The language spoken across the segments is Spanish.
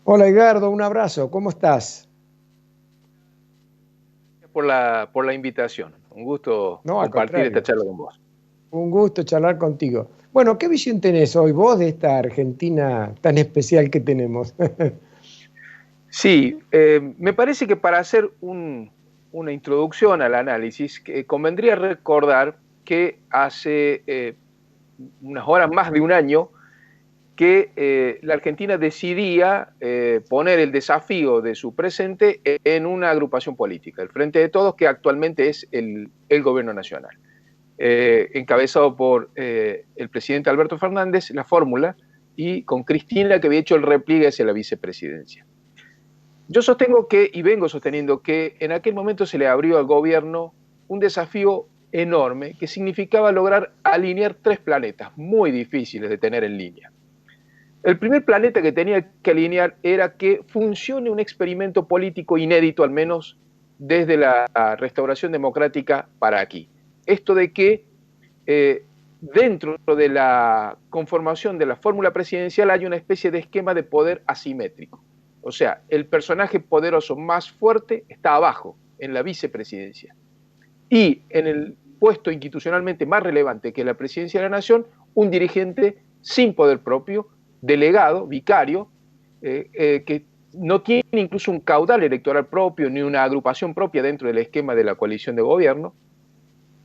Hola Edgardo, un abrazo, ¿cómo estás? Por la invitación. Un gusto No, al compartir esta contrario, charla con vos. un gusto charlar contigo. Bueno, ¿qué visión tenés hoy vos de esta Argentina tan especial que tenemos? Sí, me parece que para hacer una introducción al análisis, convendría recordar que hace unas horas más de un año que la Argentina decidía poner el desafío de su presente en una agrupación política, el Frente de Todos, que actualmente es el Gobierno Nacional. Encabezado por el presidente Alberto Fernández, la fórmula, y con Cristina, que había hecho el repliegue hacia la vicepresidencia. Yo sostengo que, y vengo sosteniendo que en aquel momento se le abrió al gobierno un desafío enorme que significaba lograr alinear tres planetas muy difíciles de tener en línea. El primer planeta que tenía que alinear era que funcione un experimento político inédito, al menos desde la restauración democrática para aquí. Esto de que dentro de la conformación de la fórmula presidencial hay una especie de esquema de poder asimétrico. O sea, el personaje poderoso más fuerte está abajo, en la vicepresidencia. Y en el puesto institucionalmente más relevante, que es la presidencia de la nación, un dirigente sin poder propio, delegado, vicario, que no tiene incluso un caudal electoral propio ni una agrupación propia dentro del esquema de la coalición de gobierno,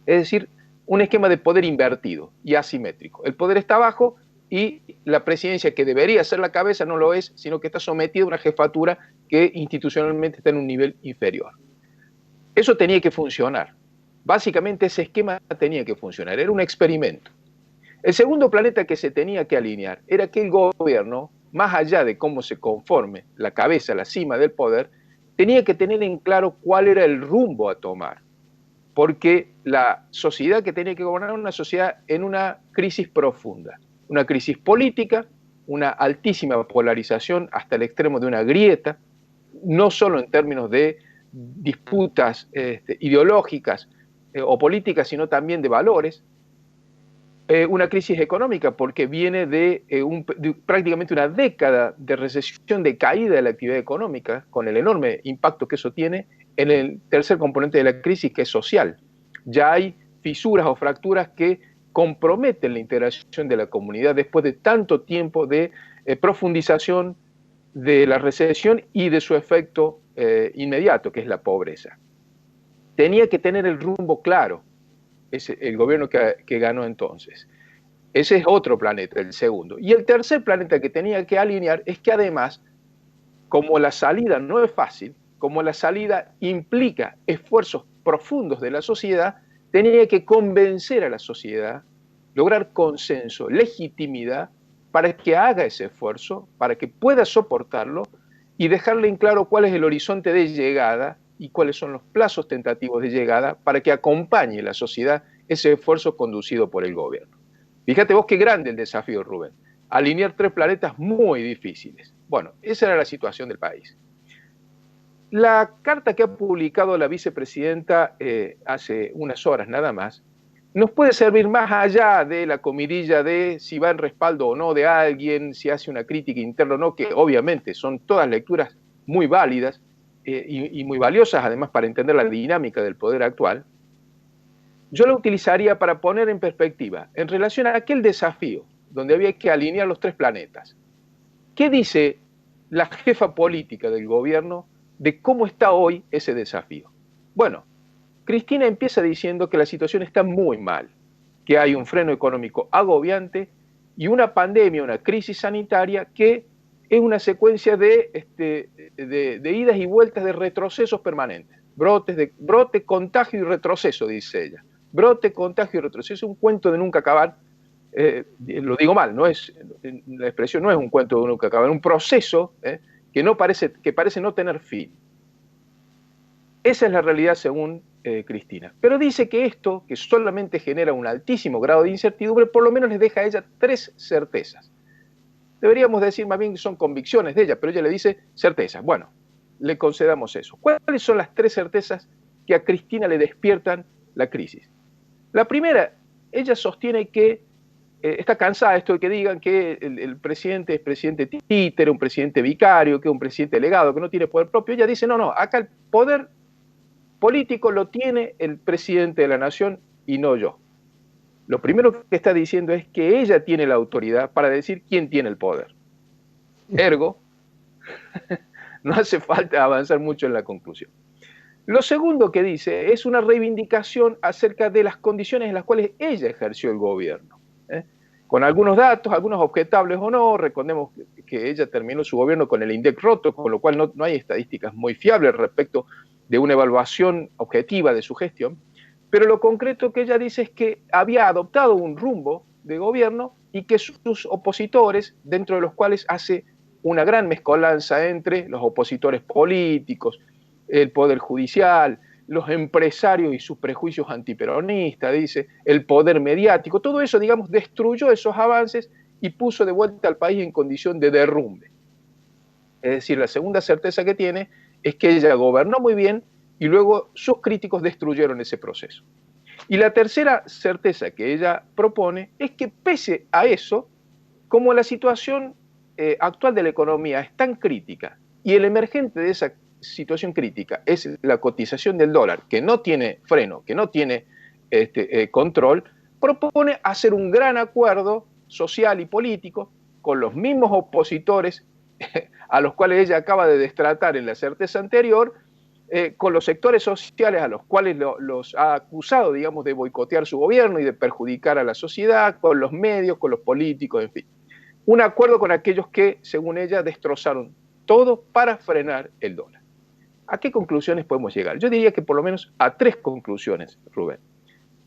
es decir, un esquema de poder invertido y asimétrico. El poder está abajo y la presidencia, que debería ser la cabeza, no lo es, sino que está sometida a una jefatura que institucionalmente está en un nivel inferior. Eso tenía que funcionar. Básicamente ese esquema tenía que funcionar, era un experimento. El segundo planeta que se tenía que alinear era que el gobierno, más allá de cómo se conforme la cabeza, la cima del poder, tenía que tener en claro cuál era el rumbo a tomar, porque la sociedad que tenía que gobernar era una sociedad en una crisis profunda, una crisis política, una altísima polarización hasta el extremo de una grieta, no solo en términos de disputas ideológicas o políticas, sino también de valores, una crisis económica porque viene de prácticamente una década de recesión, de caída de la actividad económica, con el enorme impacto que eso tiene en el tercer componente de la crisis, que es social. Ya hay fisuras o fracturas que comprometen la integración de la comunidad después de tanto tiempo de profundización de la recesión y de su efecto inmediato, que es la pobreza. Tenía que tener el rumbo claro el gobierno que ganó entonces. Ese es otro planeta, el segundo. Y el tercer planeta que tenía que alinear es que además, como la salida no es fácil, como la salida implica esfuerzos profundos de la sociedad, tenía que convencer a la sociedad, lograr consenso, legitimidad, para que haga ese esfuerzo, para que pueda soportarlo y dejarle en claro cuál es el horizonte de llegada y cuáles son los plazos tentativos de llegada para que acompañe la sociedad ese esfuerzo conducido por el gobierno. Fíjate vos qué grande el desafío, Rubén. Alinear tres planetas muy difíciles. Bueno, esa era la situación del país. La carta que ha publicado la vicepresidenta hace unas horas nada más nos puede servir más allá de la comidilla de si va en respaldo o no de alguien, si hace una crítica interna o no, que obviamente son todas lecturas muy válidas y muy valiosas, además, para entender la dinámica del poder actual. Yo la utilizaría para poner en perspectiva, en relación a aquel desafío donde había que alinear los tres planetas. ¿Qué dice la jefa política del gobierno de cómo está hoy ese desafío? Bueno, Cristina empieza diciendo que la situación está muy mal, que hay un freno económico agobiante y una pandemia, una crisis sanitaria que es una secuencia de idas y vueltas de retrocesos permanentes. Brote, contagio y retroceso, dice ella. Brote, contagio y retroceso. Es un cuento de nunca acabar. Lo digo mal, no es, la expresión no es un cuento de nunca acabar, es un proceso que parece no tener fin. Esa es la realidad según Cristina. Pero dice que esto, que solamente genera un altísimo grado de incertidumbre, por lo menos les deja a ella tres certezas. Deberíamos decir más bien que son convicciones de ella, pero ella le dice certezas. Bueno, le concedamos eso. ¿Cuáles son las tres certezas que a Cristina le despiertan la crisis? La primera, ella sostiene que está cansada de esto de que digan que el presidente es presidente títere, un presidente vicario, que es un presidente delegado, que no tiene poder propio. Ella dice, no, acá el poder político lo tiene el presidente de la nación y no yo. Lo primero que está diciendo es que ella tiene la autoridad para decir quién tiene el poder. Ergo, no hace falta avanzar mucho en la conclusión. Lo segundo que dice es una reivindicación acerca de las condiciones en las cuales ella ejerció el gobierno. Con algunos datos, algunos objetables o no, recordemos que ella terminó su gobierno con el INDEC roto, con lo cual no hay estadísticas muy fiables respecto de una evaluación objetiva de su gestión, pero lo concreto que ella dice es que había adoptado un rumbo de gobierno y que sus opositores, dentro de los cuales hace una gran mezcolanza entre los opositores políticos, el poder judicial, los empresarios y sus prejuicios antiperonistas, dice, el poder mediático, todo eso, digamos, destruyó esos avances y puso de vuelta al país en condición de derrumbe. Es decir, la segunda certeza que tiene es que ella gobernó muy bien y luego sus críticos destruyeron ese proceso. Y la tercera certeza que ella propone es que pese a eso, como la situación actual de la economía es tan crítica y el emergente de esa situación crítica es la cotización del dólar, que no tiene freno, que no tiene control, propone hacer un gran acuerdo social y político con los mismos opositores a los cuales ella acaba de destratar en la certeza anterior, con los sectores sociales a los cuales los ha acusado, digamos, de boicotear su gobierno y de perjudicar a la sociedad, con los medios, con los políticos, en fin. Un acuerdo con aquellos que, según ella, destrozaron todo para frenar el dólar. ¿A qué conclusiones podemos llegar? Yo diría que por lo menos a tres conclusiones, Rubén.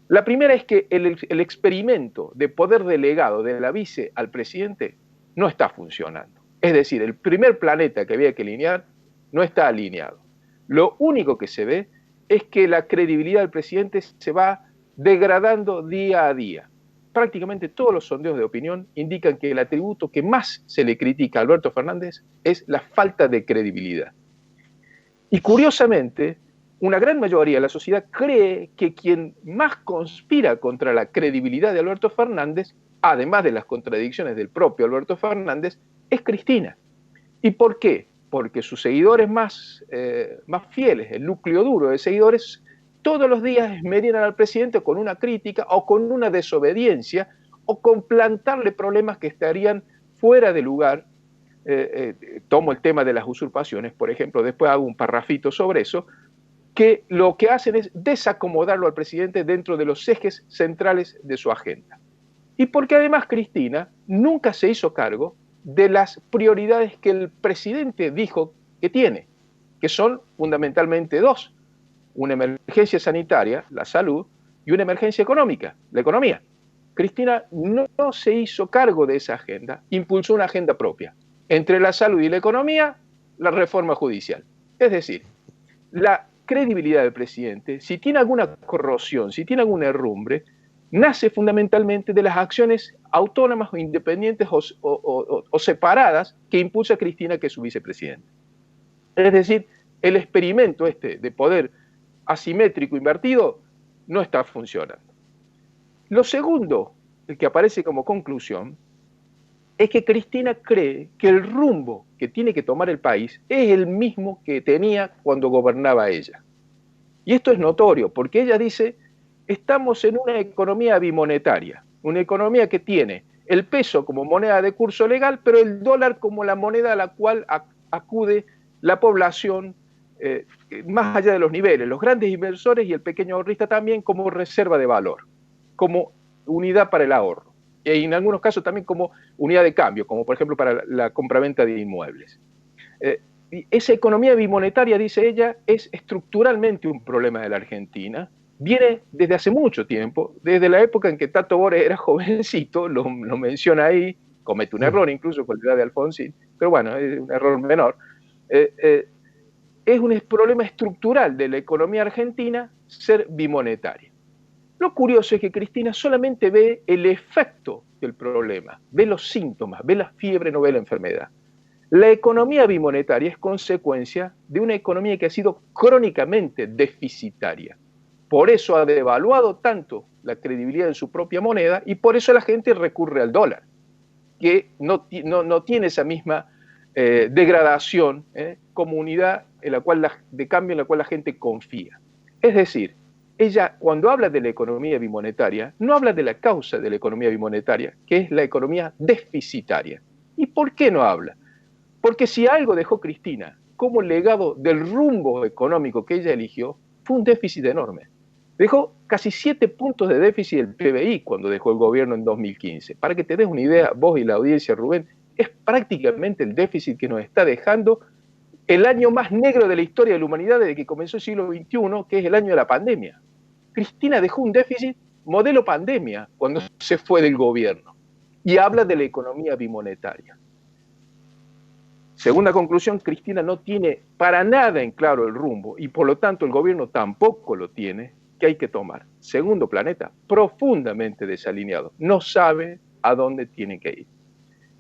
La primera es que el experimento de poder delegado de la vice al presidente no está funcionando. Es decir, el primer planeta que había que alinear no está alineado. Lo único que se ve es que la credibilidad del presidente se va degradando día a día. Prácticamente todos los sondeos de opinión indican que el atributo que más se le critica a Alberto Fernández es la falta de credibilidad. Y curiosamente, una gran mayoría de la sociedad cree que quien más conspira contra la credibilidad de Alberto Fernández, además de las contradicciones del propio Alberto Fernández, es Cristina. ¿Y por qué? Porque sus seguidores más fieles, el núcleo duro de seguidores, todos los días esmerían al presidente con una crítica o con una desobediencia o con plantarle problemas que estarían fuera de lugar. Tomo el tema de las usurpaciones, por ejemplo, después hago un parrafito sobre eso, que lo que hacen es desacomodarlo al presidente dentro de los ejes centrales de su agenda. Y porque además Cristina nunca se hizo cargo de las prioridades que el presidente dijo que tiene, que son fundamentalmente dos: una emergencia sanitaria, la salud, y una emergencia económica, la economía. Cristina no se hizo cargo de esa agenda, impulsó una agenda propia. Entre la salud y la economía, la reforma judicial. Es decir, la credibilidad del presidente, si tiene alguna corrosión, si tiene algún herrumbre, nace fundamentalmente de las acciones autónomas o independientes o separadas que impulsa Cristina, que es su vicepresidenta. Es decir, el experimento de poder asimétrico invertido no está funcionando. Lo segundo, el que aparece como conclusión, es que Cristina cree que el rumbo que tiene que tomar el país es el mismo que tenía cuando gobernaba ella. Y esto es notorio, porque ella dice, estamos en una economía bimonetaria, una economía que tiene el peso como moneda de curso legal, pero el dólar como la moneda a la cual acude la población más allá de los niveles, los grandes inversores y el pequeño ahorrista también como reserva de valor, como unidad para el ahorro. Y en algunos casos también como unidad de cambio, como por ejemplo para la compraventa de inmuebles. Esa economía bimonetaria, dice ella, es estructuralmente un problema de la Argentina. Viene desde hace mucho tiempo, desde la época en que Tato Bores era jovencito, lo menciona ahí, comete un error incluso con la edad de Alfonsín, pero bueno, es un error menor. Es un problema estructural de la economía argentina ser bimonetaria. Lo curioso es que Cristina solamente ve el efecto del problema, ve los síntomas, ve la fiebre, no ve la enfermedad. La economía bimonetaria es consecuencia de una economía que ha sido crónicamente deficitaria. Por eso ha devaluado tanto la credibilidad en su propia moneda, y por eso la gente recurre al dólar, que no tiene esa misma degradación como unidad en la cual de cambio en la cual la gente confía. Es decir, ella cuando habla de la economía bimonetaria, no habla de la causa de la economía bimonetaria, que es la economía deficitaria. ¿Y por qué no habla? Porque si algo dejó Cristina como legado del rumbo económico que ella eligió, fue un déficit enorme. Dejó casi 7 puntos de déficit del PBI cuando dejó el gobierno en 2015. Para que te des una idea, vos y la audiencia, Rubén, es prácticamente el déficit que nos está dejando el año más negro de la historia de la humanidad desde que comenzó el siglo XXI, que es el año de la pandemia. Cristina dejó un déficit modelo pandemia cuando se fue del gobierno y habla de la economía bimonetaria. Segunda conclusión, Cristina no tiene para nada en claro el rumbo y por lo tanto el gobierno tampoco lo tiene, que hay que tomar. Segundo planeta, profundamente desalineado, no sabe a dónde tiene que ir.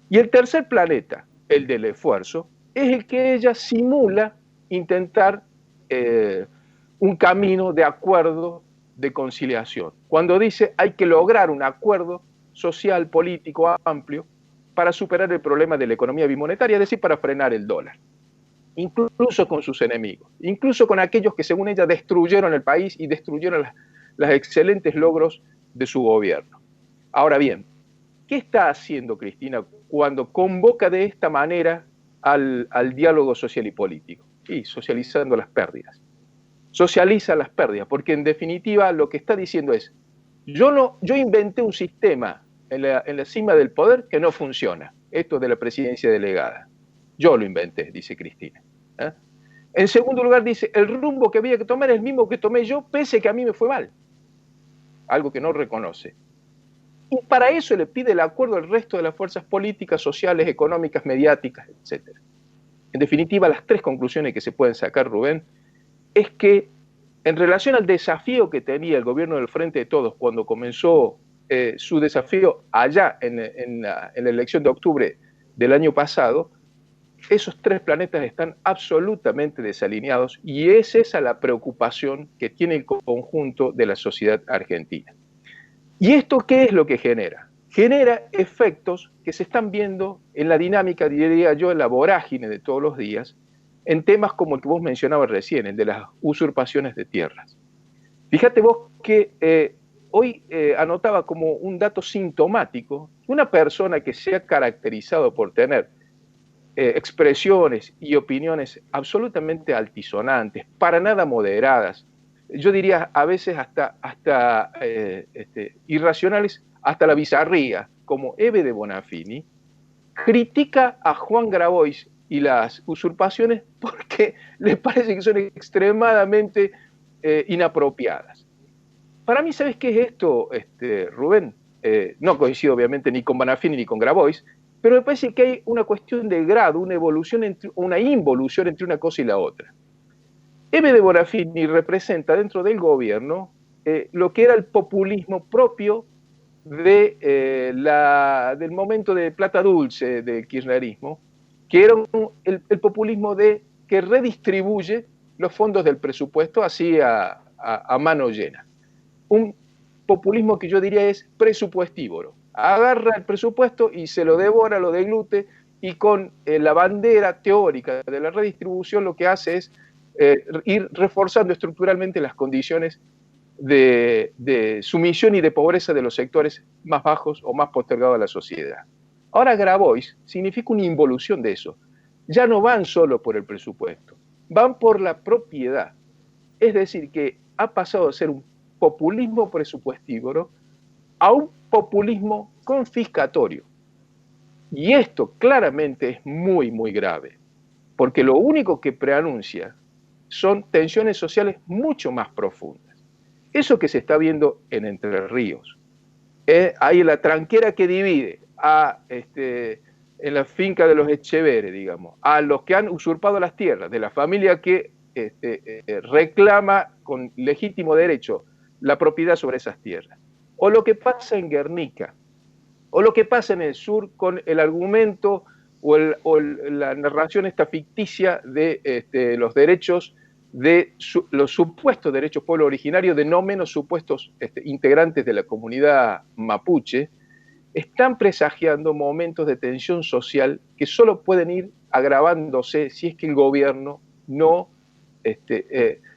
Y el tercer planeta, el del esfuerzo, es el que ella simula intentar un camino de acuerdo, de conciliación. Cuando dice hay que lograr un acuerdo social, político, amplio, para superar el problema de la economía bimonetaria, es decir, para frenar el dólar. Incluso con sus enemigos, incluso con aquellos que según ella destruyeron el país y destruyeron los excelentes logros de su gobierno. Ahora bien, ¿qué está haciendo Cristina cuando convoca de esta manera al diálogo social y político? Y socializando las pérdidas. Socializa las pérdidas, porque en definitiva lo que está diciendo es, yo inventé un sistema en la cima del poder que no funciona, esto de la presidencia delegada. Yo lo inventé, dice Cristina. En segundo lugar dice, el rumbo que había que tomar es el mismo que tomé yo, pese que a mí me fue mal. Algo que no reconoce. Y para eso le pide el acuerdo al resto de las fuerzas políticas, sociales, económicas, mediáticas, etc. En definitiva, las tres conclusiones que se pueden sacar, Rubén, es que en relación al desafío que tenía el gobierno del Frente de Todos cuando comenzó su desafío allá en la elección de octubre del año pasado, esos tres planetas están absolutamente desalineados y es esa la preocupación que tiene el conjunto de la sociedad argentina. ¿Y esto qué es lo que genera? Genera efectos que se están viendo en la dinámica, diría yo, en la vorágine de todos los días, en temas como el que vos mencionabas recién, el de las usurpaciones de tierras. Fíjate vos que hoy anotaba como un dato sintomático una persona que se ha caracterizado por tener expresiones y opiniones absolutamente altisonantes, para nada moderadas, yo diría a veces hasta irracionales, hasta la bizarría, como Eve de Bonafini, critica a Juan Grabois y las usurpaciones porque le parece que son extremadamente inapropiadas. Para mí, ¿sabes qué es esto, Rubén? No coincido obviamente ni con Bonafini ni con Grabois, pero me parece que hay una cuestión de grado, una involución entre una cosa y la otra. Eve de Bonafini representa dentro del gobierno lo que era el populismo propio del momento de plata dulce del kirchnerismo, que era el populismo que redistribuye los fondos del presupuesto así a mano llena. Un populismo que yo diría es presupuestívoro. Agarra el presupuesto y se lo devora, lo deglute, y con la bandera teórica de la redistribución lo que hace es ir reforzando estructuralmente las condiciones de sumisión y de pobreza de los sectores más bajos o más postergados de la sociedad. Ahora Grabois significa una involución de eso. Ya no van solo por el presupuesto, van por la propiedad. Es decir, que ha pasado de ser un populismo presupuestívoro a un populismo confiscatorio. Y esto claramente es muy, muy grave, porque lo único que preanuncia son tensiones sociales mucho más profundas. Eso que se está viendo en Entre Ríos, hay la tranquera que divide en la finca de los Echeveres, digamos, a los que han usurpado las tierras, de la familia que reclama con legítimo derecho la propiedad sobre esas tierras, o lo que pasa en Guernica, o lo que pasa en el sur con el argumento o la narración esta ficticia de los derechos de los supuestos derechos pueblo originario, de no menos supuestos integrantes de la comunidad mapuche, están presagiando momentos de tensión social que solo pueden ir agravándose si es que el gobierno no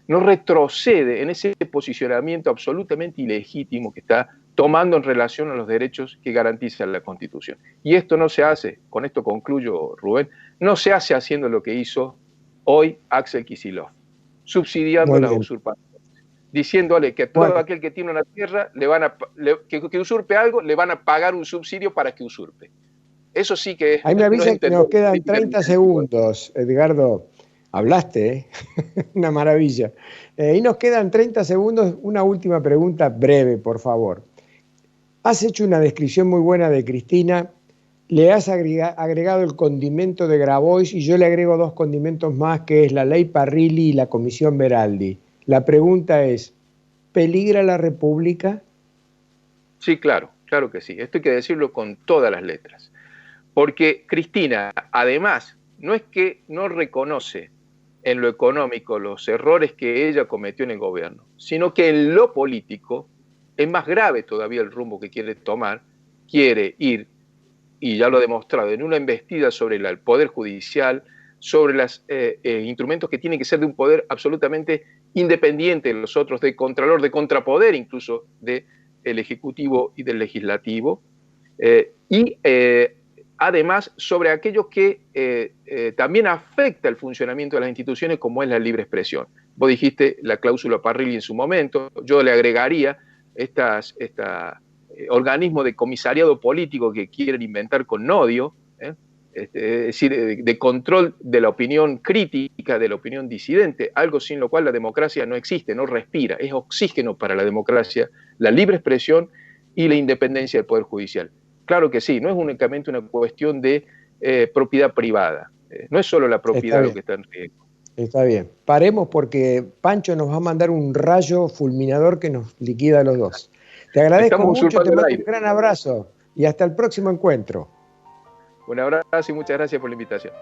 retrocede en ese posicionamiento absolutamente ilegítimo que está tomando en relación a los derechos que garantiza la Constitución. Y esto no se hace, con esto concluyo, Rubén, no se hace haciendo lo que hizo hoy Axel Kicillof, subsidiando Muy las bien. usurpaciones, diciéndole que a todo aquel que tiene una tierra, que usurpe algo, le van a pagar un subsidio para que usurpe. Eso sí que es, Ahí me no es avisa que nos entender quedan política 30 ni política. segundos, Edgardo. Hablaste, ¿eh? Una maravilla. Y nos quedan 30 segundos. Una última pregunta breve, por favor. Has hecho una descripción muy buena de Cristina, le has agregado el condimento de Grabois y yo le agrego 2 condimentos más, que es la ley Parrilli y la comisión Beraldi. La pregunta es, ¿peligra la República? Sí, claro, claro que sí. Esto hay que decirlo con todas las letras. Porque Cristina, además, no es que no reconoce en lo económico los errores que ella cometió en el gobierno, sino que en lo político es más grave todavía el rumbo que quiere tomar, quiere ir, y ya lo ha demostrado, en una embestida sobre el poder judicial, sobre los instrumentos que tienen que ser de un poder absolutamente independiente de los otros, de contralor, de contrapoder incluso del Ejecutivo y del Legislativo, y además sobre aquello que también afecta el funcionamiento de las instituciones, como es la libre expresión. Vos dijiste la cláusula Parrilli en su momento, yo le agregaría organismo de comisariado político que quieren inventar con Nodio, es decir, de control de la opinión crítica, de la opinión disidente, algo sin lo cual la democracia no existe, no respira, es oxígeno para la democracia, la libre expresión y la independencia del Poder Judicial. Claro que sí, no es únicamente una cuestión de propiedad privada, no es solo la propiedad lo que está en riesgo. Está bien. Paremos porque Pancho nos va a mandar un rayo fulminador que nos liquida a los dos. Te agradezco Estamos mucho, te usurpando el mando un aire. gran abrazo y hasta el próximo encuentro. Un abrazo y muchas gracias por la invitación.